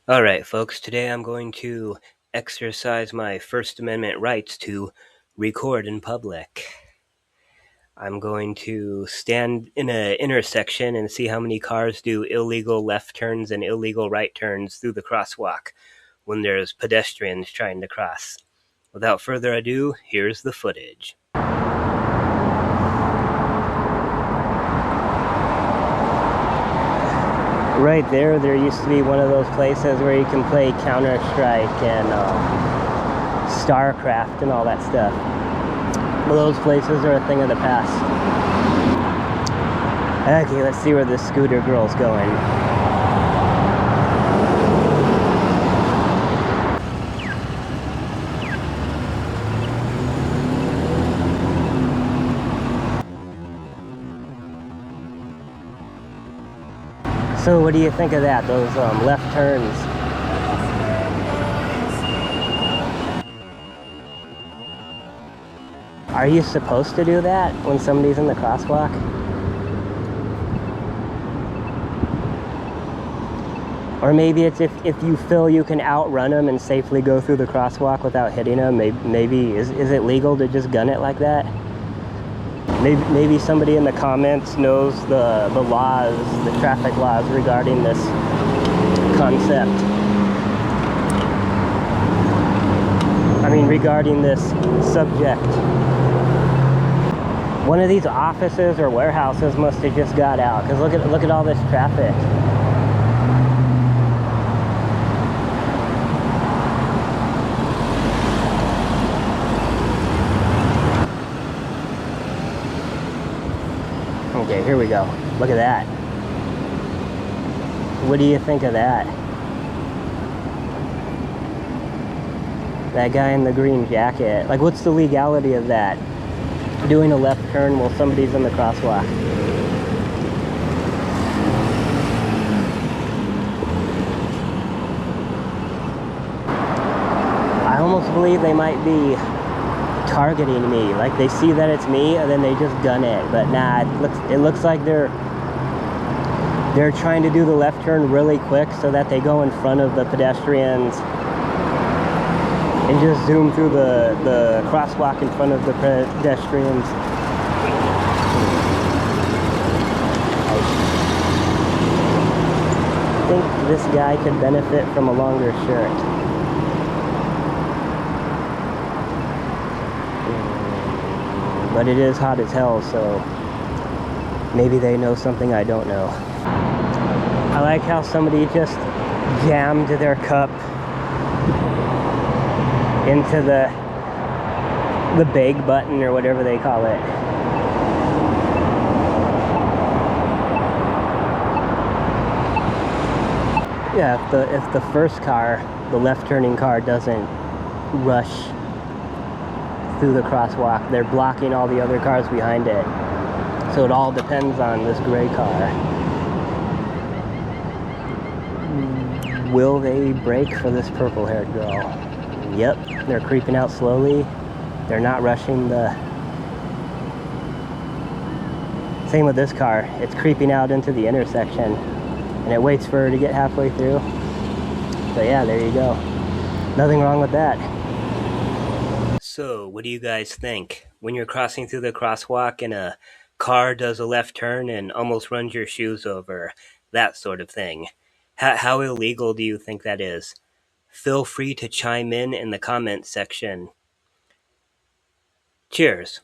Alright, folks, today I'm going to exercise my First Amendment rights to record in public. I'm going to stand in an intersection and see how many cars do illegal left turns and illegal right turns through the crosswalk when there's pedestrians trying to cross. Without further ado, here's the footage. Right there used to be one of those places where you can play Counter-Strike and StarCraft and all that stuff. Well, those places are a thing of the past. Okay, let's see where this scooter girl's going. So what do you think of that, those left turns? Are you supposed to do that when somebody's in the crosswalk? Or maybe it's if you feel you can outrun them and safely go through the crosswalk without hitting them, maybe is it legal to just gun it like that? Maybe somebody in the comments knows the laws, the traffic laws regarding this concept. I mean, regarding this subject. One of these offices or warehouses must have just got out, because look at all this traffic. Okay, here we go. Look at that. What do you think of that? That guy in the green jacket. Like, what's the legality of that? Doing a left turn while somebody's in the crosswalk. I almost believe they might be targeting me. Like, they see that it's me and then they just gun it. But nah, it looks like they're trying to do the left turn really quick so that they go in front of the pedestrians and just zoom through the crosswalk in front of the pedestrians. I think this guy could benefit from a longer shirt. But it is hot as hell, so maybe they know something I don't know. I like how somebody just jammed their cup into the bag button or whatever they call it. Yeah, if the first car, the left turning car, doesn't rush through the crosswalk, they're blocking all the other cars behind it. So it all depends on this gray car. Will they brake for this purple-haired girl? Yep, they're creeping out slowly. They're not rushing the... Same with this car. It's creeping out into the intersection and it waits for her to get halfway through. So yeah, there you go. Nothing wrong with that. So, what do you guys think? When you're crossing through the crosswalk and a car does a left turn and almost runs your shoes over, that sort of thing. How illegal do you think that is? Feel free to chime in the comments section. Cheers.